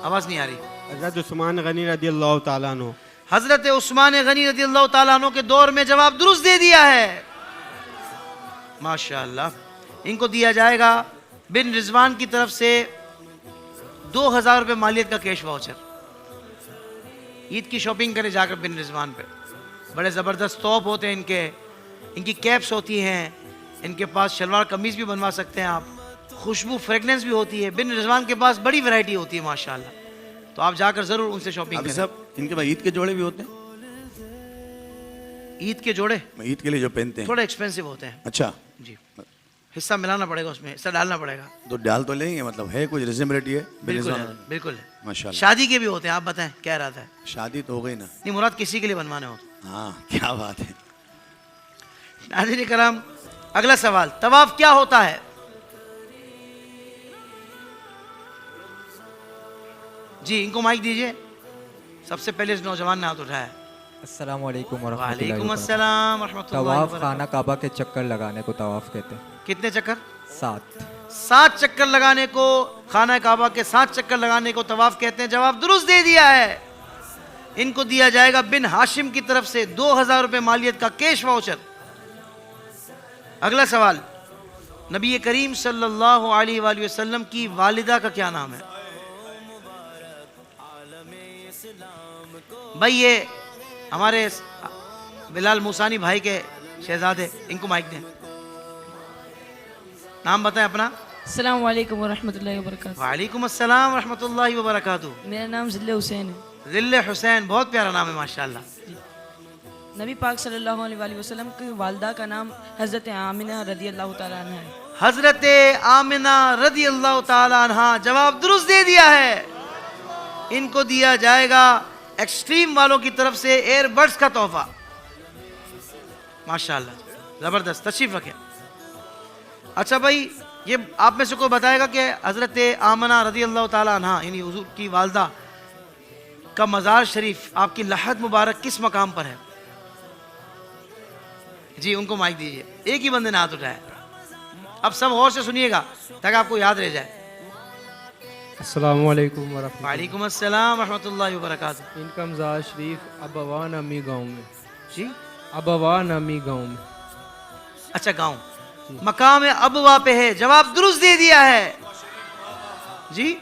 आवाज नहीं आ रही। हज़रत उस्मान गनी रज़ियल्लाहु ताला अन्हु। हजरत उस्मान गनी रज़ियल्लाहु ताला अन्हु के दौर में जवाब दुरुस्त दे दिया है, माशाअल्लाह। इनको दिया जाएगा बिन रिजवान की तरफ से 2000 रुपये मालियत का कैश वाउचर। ईद की शॉपिंग करें जाकर बिन रिजवान पे, बड़े ज़बरदस्त तोप होते हैं इनके, इनकी कैप्स होती हैं, इनके पास शलवार कमीज भी बनवा सकते हैं आप, खुशबू फ्रेगनेंस भी होती है। बिन रिजवान के पास बड़ी वैरायटी होती है माशाल्लाह, तो आप जाकर जरूर उनसे शॉपिंग अभी करें। सब इनके पास ईद के जोड़े भी होते हैं, ईद के जोड़े ईद के लिए जो पहनते हैं। थोड़े एक्सपेंसिव होते हैं अच्छा, जी, हिस्सा मिलाना पड़ेगा, उसमें हिस्सा डालना पड़ेगा। तो डाल तो लेंगे, मतलब है कुछ रिजनेबिलिटी है? बिल्कुल है, बिल्कुल है। माशाल्लाह। शादी के भी होते हैं, आप बताएं क्या इरादा है? शादी तो हो गई ना? नहीं मुराद किसी के लिए बनवाने हो? हाँ, क्या बात है। नाज़रीन कराम, अगला सवाल, तवाफ क्या होता है? जी इनको माइक दीजिए। सबसे पहले इस नौजवान ने हाथ उठाया। अस्सलाम वालेकुम वालेकुम अस्सलाम रहमतुल्लाहि तवाफ वबरकातुहू। खाना काबा के चक्कर लगाने को तवाफ कहते हैं। कितने चक्कर? 7। 7 चक्कर लगाने को, खाना काबा के 7 चक्कर लगाने को तवाफ कहते हैं। जवाब दुरुस्त दे दिया है। इनको दिया जाएगा बिन हाशिम की तरफ से 2000 रुपए मालियत का कैश वाउचर। अगला सवाल, नबी करीम सल्लल्लाहु अलैहि वसल्लम की वालिदा का क्या नाम है? भाई ये हमारे बिलाल मूसानी भाई के शहजादे, इनको माइक दें। नाम बताएं अपना। अस्सलाम वालेकुम वरहमतुल्लाहि वबरकातुहू। वालेकुम अस्सलाम रहमतुल्लाहि वबरकातुहू। मेरा नाम ज़िल्ले हुसैन है। ज़िल्ले हुसैन, बहुत प्यारा नाम है माशाल्लाह। नबी पाक सल्लल्लाहु अलैहि वसल्लम की वालदा का नाम हज़रत आमिना रदी अल्लाह ताला अन्हा है। हजरत आमिना रदी अल्लाह ताला अन्हा। जवाब दुरुस्त दे दिया है। इनको दिया जाएगा एक्सट्रीम वालों की तरफ से एयरबड्स का तोहफा। माशाल्लाह, जबरदस्त, तशरीफ रखें। अच्छा भाई, ये आप में से कोई बताएगा कि हजरत आमिना रदी अल्लाह ताला अन्हा यानी हुजूर की वालदा का मज़ार शरीफ, आपकी लहद मुबारक किस मकाम पर है? जी उनको माइक दीजिए। एक ही बंदे ने हाथ उठाया। अब सब गौर से सुनिएगा ताकि आपको याद रह जाए। अस्सलाम वालेकुम वरहमतुल्लाह। वालेकुम अस्सलाम रहमतुल्लाहि वबरकातुहू। इनका मज़ार शरीफ अबवान अमी गांव में। जी अबवान अमी गांव में। अच्छा, गांव मकाम अबवा पे है। जवाब दुरुस्त दे दिया है जी,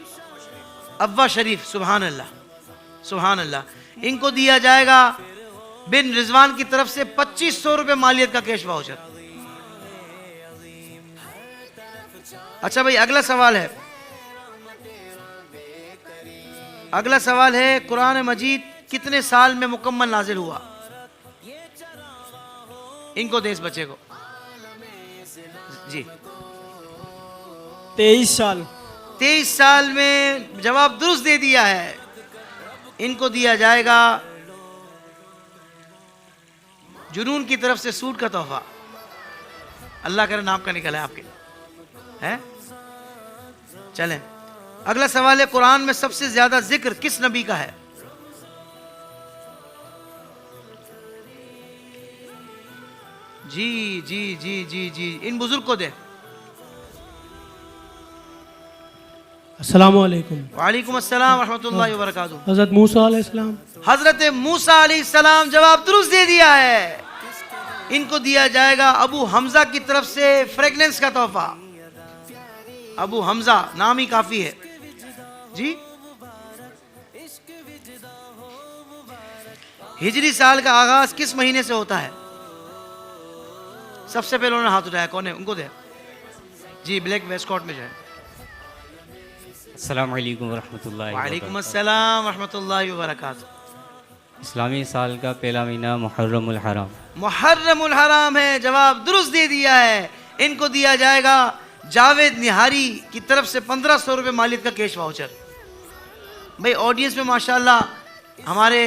अब्वा शरीफ। सुभान अल्लाह, सुभान अल्लाह। इनको दिया जाएगा बिन रिजवान की तरफ से 2500 रुपए मालियत का कैश वाउचर। अच्छा भाई, अगला सवाल है। अगला सवाल है, कुरान मजीद कितने साल में मुकम्मल नाजिल हुआ? इनको दें इस बच्चे को। जी 23 साल। 23 साल में। जवाब दुरुस्त दे दिया है। इनको दिया जाएगा जुनून की तरफ से सूट का तोहफा। अल्लाह करे नाम का निकला है आपके, है? चलें, अगला सवाल है, कुरान में सबसे ज्यादा जिक्र किस नबी का है? जी जी जी जी जी, इन बुजुर्ग को दे। अस्सलाम वालेकुम। वालेकुम अस्सलाम रहमतुल्लाहि वबरकातुहू। हज़रत मूसा अलैहिस्सलाम। हजरत मूसा अलैहिस्सलाम। जवाब दुरुस्त दे दिया है। इनको दिया जाएगा अबू हमजा की तरफ से फ्रेगनेंस का तोहफा। अबू हमजा नाम ही काफी है जी। हिजरी साल का आगाज किस महीने से होता है? सबसे पहले उन्होंने हाथ उठाया, कौन है? उनको दे जी, ब्लैक वेस्टकोट में जो है। अस्सलाम वालेकुम वरहमतुल्लाहि वालेकुम अस्सलाम रहमतुल्लाहि वबरकातुहू। इस्लामी साल का पहला महीना मुहर्रमुल हराम। मुहर्रमुल हराम है। जवाब दुरुस्त दे दिया है। इनको दिया जाएगा जावेद निहारी की तरफ से 1500 रुपए मालियत का कैश वाउचर। भाई ऑडियंस में माशाल्लाह हमारे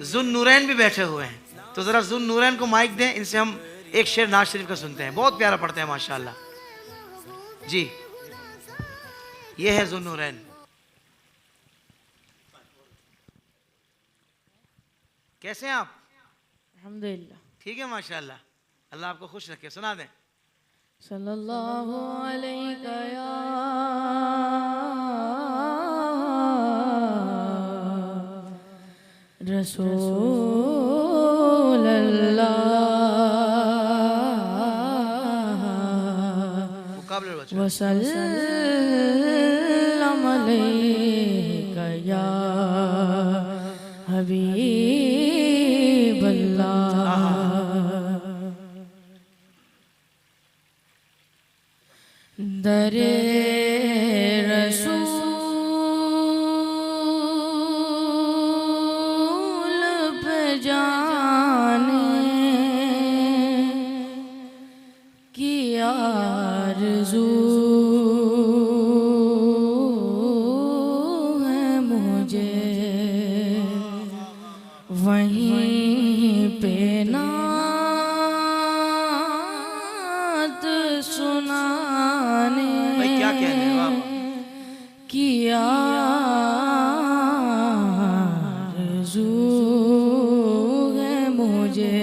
जुन नूरैन भी बैठे हुए हैं, तो ज़रा जुन नूरैन को माइक दें। इनसे हम एक शेर नाज शरीफ का सुनते हैं, बहुत प्यारा पढ़ते हैं माशाल्लाह जी। ये है जुन नूरैन। कैसे हैं आप? अल्हम्दुलिल्लाह, ठीक है माशाल्लाह, अल्लाह आपको खुश रखे। सुना दें। सल्लल्लाहु अलैका या रसूल अल्लाह वसल्लम अलैका या हबीब अल्लाह। जाने की आरज़ू है मुझे, वहीं पे नात सुनाने भाई क्या कह रहे हो आप? की आरज़ू है मुझे,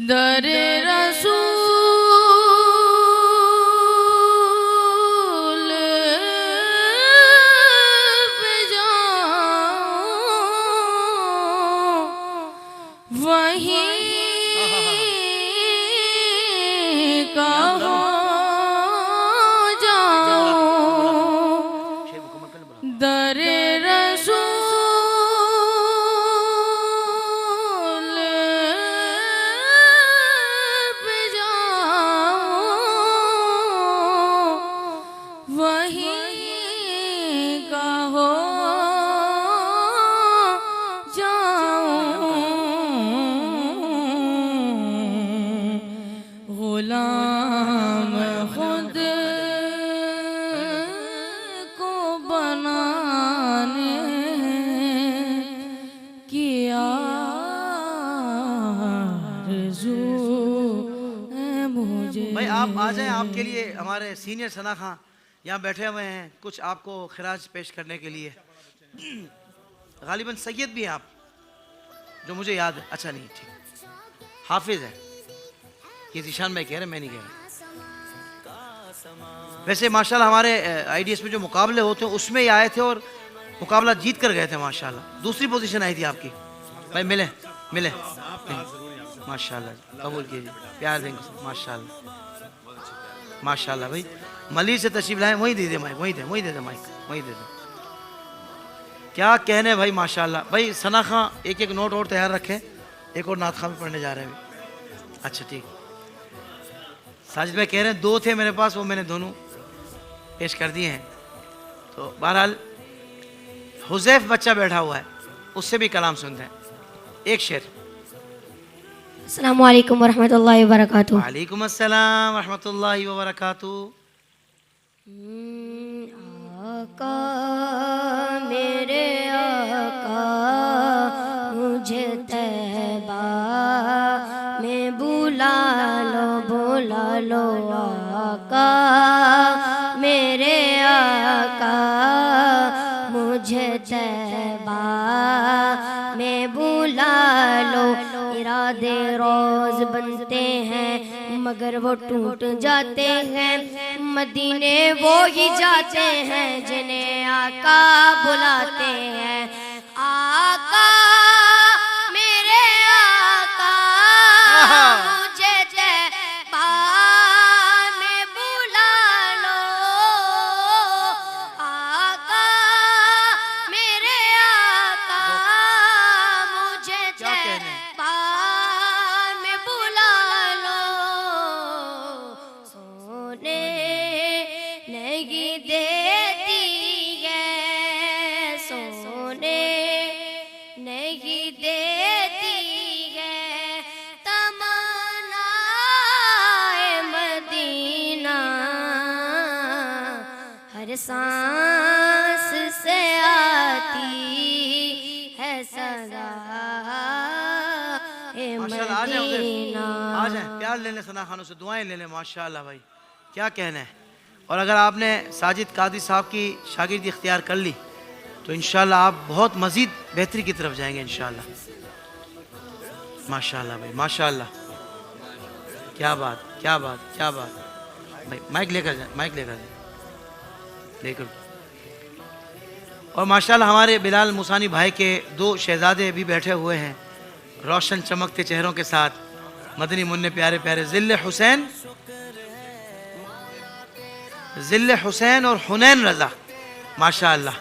दर रसूल पे जाऊं, वहीं का हो जाऊं, दर रसूल पे जाऊं, वहीं का हो जाऊं, गुलाम खुद को बनाने की आरज़ू है मुझे। भाई आप आ जाएं, आपके लिए हमारे सीनियर सना खां यहाँ बैठे हुए हैं कुछ आपको खिराज पेश करने के लिए। गालिबन सैयद भी हैं आप, जो मुझे याद है। अच्छा नहीं, ठीक, हाफिज है ये ज़ीशान भाई कह रहे हैं, मैं नहीं कह रहा। वैसे माशाल्लाह हमारे आईडीएस में जो मुकाबले होते हैं उसमें ही आए थे और मुकाबला जीत कर गए थे माशाल्लाह। दूसरी पोजीशन आई थी आपकी भाई। मिले मिले माशाल्लाह, कबूल कीजिए, प्यार देंगे माशाल्लाह माशाल्लाह। भाई मली से तशरीफ लाए, वहीं दे दे माइक, वहीं दे माइक, वहीं दे दे। क्या कहने भाई माशाल्लाह। भाई सना खां एक एक नोट और तैयार रखें, एक और नात खां भी पढ़ने जा रहे हैं। अच्छा ठीक, साजिद भाई कह रहे हैं दो थे मेरे पास, वो मैंने दोनों पेश कर दिए हैं। तो बहरहाल हुज़ैफ बच्चा बैठा हुआ है, उससे भी कलाम सुनते हैं। एक शेर। अस्सलामु अलैकुम वरहमतुल्लाहि वबरकातुहू। वालेकुम अस्सलाम रहमतुल्लाहि व बरकातुहू। आका मेरे आका मुझे तैबा में बुला लो आका मेरे आका मुझे तैबा में बुला लो। इरादे रोज बनते हैं मगर वो टूट जाते हैं, मदीने वो ही जाते हैं जिन्हें आका बुलाते हैं। आका मेरे आका मुझे तैबा में बुला लो, आका मेरे आका मुझे तैबा में बुला लो। सोने नहीं देती है, सोने नहीं देती है तमन्नाए मदीना, हर सांस से आती है सदा माशाल्लाह आ जाए मदीना। आ जाए, प्यार ले लें सना खानों से, दुआएं ले लें माशाल्लाह। भाई क्या कहना है। और अगर आपने साजिद कादी साहब की शागिर्दी इख्तियार कर ली तो इंशाल्लाह आप बहुत मज़ीद बेहतरी की तरफ जाएंगे इंशाल्लाह। माशाल्लाह भाई माशाल्लाह, क्या बात क्या बात क्या बात। भाई माइक लेकर जाए, माइक लेकर जाए, लेकर। और माशाल्लाह हमारे बिलाल मुसानी भाई के दो शहजादे भी बैठे हुए हैं रोशन चमकते चेहरों के साथ, मदनी मुन्ने प्यारे प्यारे जिल्ले हुसैन और हुनैन रजा माशाअल्लाह।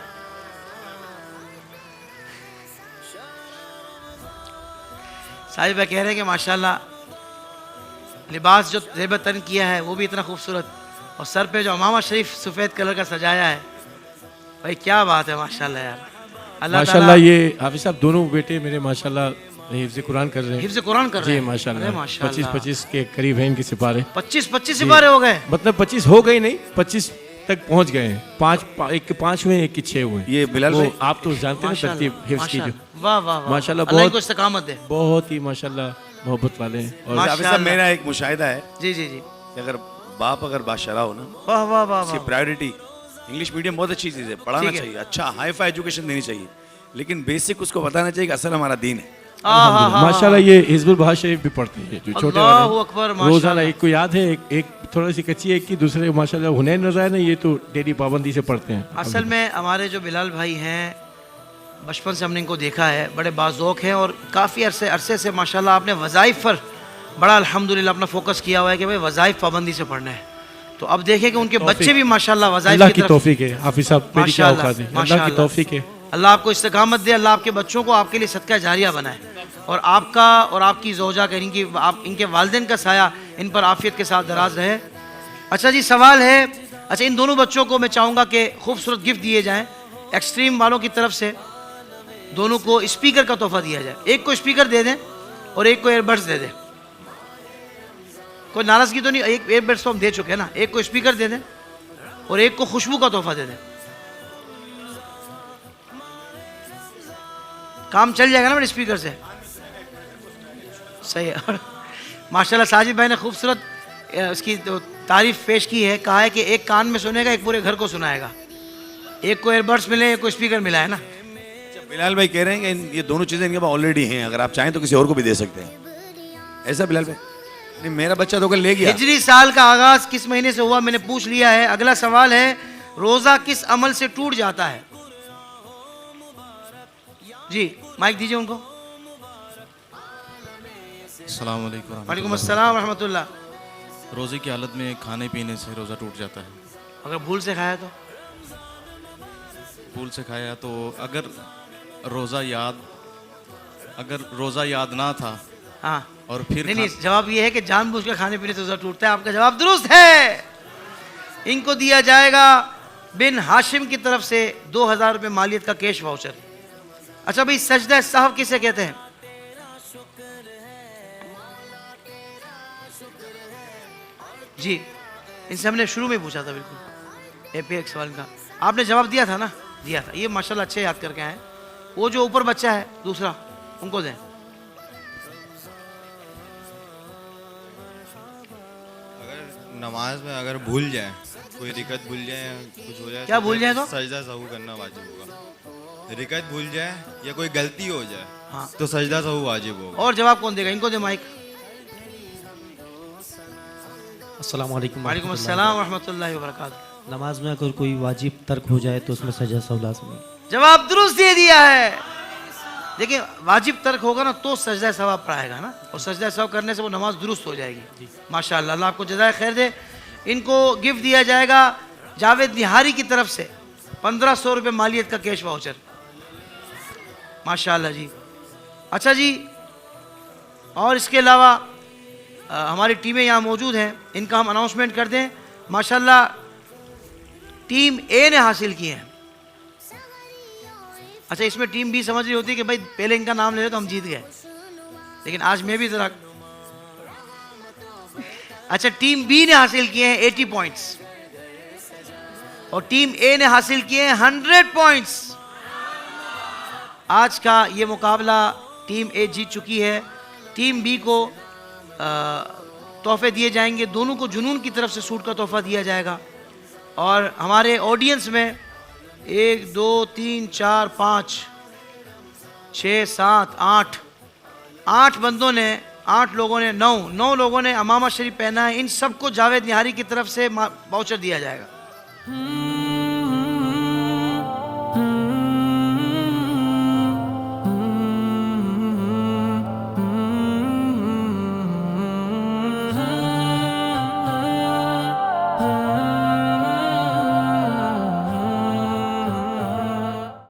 साहिब भाई कह रहे हैं कि माशाअल्लाह लिबास जो ज़ेबत तन किया है वो भी इतना खूबसूरत, और सर पे जो अमामा शरीफ सफ़ेद कलर का सजाया है, भाई क्या बात है माशाअल्लाह यार। अल्लाह माशाल्लाह ताला ये हाफिज साहब दोनों बेटे मेरे माशाल्लाह हिफ्ज़ कुरान कर रहे हैं। हिफ्ज़ कुरान कर रहे जी हैं। माशाल्लाह अरे माशाल्लाह। 25 के करीब हैं इनके सिपारे। 25 सिपारे हो गए। मतलब 25 हो गए नहीं, 25 तक पहुंच गए हैं। एक के 5 हुए, एक के 6 हुए। ये बिलाल वो भाई आप तो जानते हैं ना तरतीब हिफ्ज़ की जो वाह वाह वाह, माशाल्लाह अल्लाह इनको बहुत इस्तिकामत दे। बहुत ही माशाल्लाह मोहब्बत वाले हैं। और हाफिज साहब मेरा एक मुशाहिदा है जी जी जी, कि अगर बाप अगर बादशाह हो ना, वाह वाह वाह उसकी वाह। प्रायोरिटी, इंग्लिश मीडियम बहुत अच्छी चीज़ है, पढ़ाना ठीक है। चाहिए, अच्छा हाई फाई एजुकेशन देनी चाहिए, लेकिन बेसिक उसको बताना चाहिए कि असल हमारा दीन है। माशाल्लाह ये हिज़्बुल बहा शरीफ भी पढ़ते हैं जो छोटे अल्लाहु वाले अकबर, रोजाना। माशाल्लाह। एक को याद है, एक थोड़ी सी कच्ची है कि दूसरे माशाल्लाह हुनैन नजर है ना, ये तो डेली पाबंदी से पढ़ते हैं। असल में हमारे जो बिलाल भाई हैं, बचपन से हमने इनको देखा है, बड़े बाज़ौक़ हैं और काफ़ी अरसे से माशाल्लाह आपने वज़ाइफ पर बड़ा अल्हम्दुलिल्लाह अपना फोकस किया हुआ है कि भाई वज़ाइफ पाबंदी से पढ़ना है। तो अब देखें कि उनके बच्चे भी माशाल्लाह वज़ाइफ अल्लाह की की तरफ। तौफीक है हाफिज साहब, मेरी क्या माशाल्लाह, औकात है, अल्लाह की माशाल्लाह। तौफीक है। अल्लाह आपको इस्तिकामत दे, अल्लाह आपके बच्चों को आपके लिए सदका जारिया बनाए और आपका और आपकी ज़ौजा का इनकी आप इनके वालिदैन का साया इन पर आफियत के साथ दराज रहे। अच्छा जी, सवाल है, अच्छा इन दोनों बच्चों को मैं चाहूँगा कि खूबसूरत गिफ्ट दिए जाएँ एक्सट्रीम वालों की तरफ से। दोनों को स्पीकर का तोहफा दिया जाए, एक को स्पीकर दे दें और एक को एयरबड्स दे दें। कोई नाराज़गी तो नहीं, एक एयरबड्स तो हम दे चुके हैं ना, एक को स्पीकर दे दें और एक को खुशबू का तोहफा दे दें। काम चल जाएगा ना मेरे स्पीकर से, सही है। माशाल्लाह साजिद भाई ने खूबसूरत उसकी तो तारीफ पेश की है, कहा है कि एक कान में सुनेगा, एक पूरे घर को सुनाएगा। एक को एयरबड्स मिले, एक को स्पीकर मिला है ना। बिलाल भाई कह रहे हैं कि ये दोनों चीज़ें इनके पास ऑलरेडी हैं, अगर आप चाहें तो किसी और को भी दे सकते हैं, ऐसा बिलाल भाई? नहीं, मेरा बच्चा तो कल ले गया। हिजरी साल का आगाज किस महीने से हुआ मैंने पूछ लिया है। अगला सवाल है, रोजा किस अमल से टूट जाता है? जी माइक दीजिए उनको। अस्सलाम वालेकुम। वालेकुम अस्सलाम रहमतुल्लाह। रोज़े की हालत में खाने पीने से रोज़ा टूट जाता है। अगर भूल से खाया तो? भूल से खाया तो अगर रोज़ा याद ना था, हाँ, और फिर नहीं, जवाब ये है कि जानबूझ कर खाने पीने से रोजा टूटता है। आपका जवाब दुरुस्त है। इनको दिया जाएगा बिन हाशिम की तरफ से 2000 रुपये मालियत का कैश वाउचर। अच्छा भाई, सजदा साहब किसे कहते हैं? जी, इनसे हमने शुरू में पूछा था, बिल्कुल एक सवाल का आपने जवाब दिया था ना, दिया था। ये माशाल्लाह अच्छे याद करके आए। वो जो ऊपर बच्चा है दूसरा, उनको दें। नमाज में अगर भूल जाए, कोई रिकत भूल जाए या कुछ हो जाए, क्या भूल जाए तो सजदा सहू करना वाजिब होगा। रिकत भूल जाए या कोई गलती हो जाए, हाँ, तो सजदा सहू वाजिब होगा। और जवाब कौन देगा? इनको दे माइक। अस्सलाम वालेकुम। वालेकुम अस्सलाम रहमतुल्लाहि व बरकातहू। नमाज में अगर कोई वाजिब तर्क हो जाए तो उसमें सजा सौ लाज़मी। जवाब दुरुस्त दे दिया है। देखिए, वाजिब तर्क होगा ना तो सजदा सवाब पढ़ाएगा ना, और सजदा सवाब करने से वो नमाज दुरुस्त हो जाएगी। माशाल्लाह, अल्लाह आपको जज़ाए खैर दे। इनको गिफ्ट दिया जाएगा जावेद निहारी की तरफ से 1500 रुपये मालियत का कैश वाउचर। माशाल्लाह जी। अच्छा जी, और इसके अलावा हमारी टीमें यहाँ मौजूद हैं, इनका हम अनाउंसमेंट कर दें। माशाल्लाह टीम ए ने हासिल किए हैं। अच्छा, इसमें टीम बी समझ रही होती है कि भाई पहले इनका नाम ले रहे तो हम जीत गए, लेकिन आज मैं भी जरा। अच्छा, टीम बी ने हासिल किए हैं 80 पॉइंट्स और टीम ए ने हासिल किए हैं 100 पॉइंट्स। आज का ये मुकाबला टीम ए जीत चुकी है। टीम बी को तोहफे दिए जाएंगे। दोनों को जुनून की तरफ से सूट का तोहफा दिया जाएगा। और हमारे ऑडियंस में 1 2 3 4 5 6 7 8 बंदों ने, 8 लोगों ने, 9 लोगों ने अमामा शरीफ पहना है। इन सबको जावेद निहारी की तरफ से वाउचर दिया जाएगा।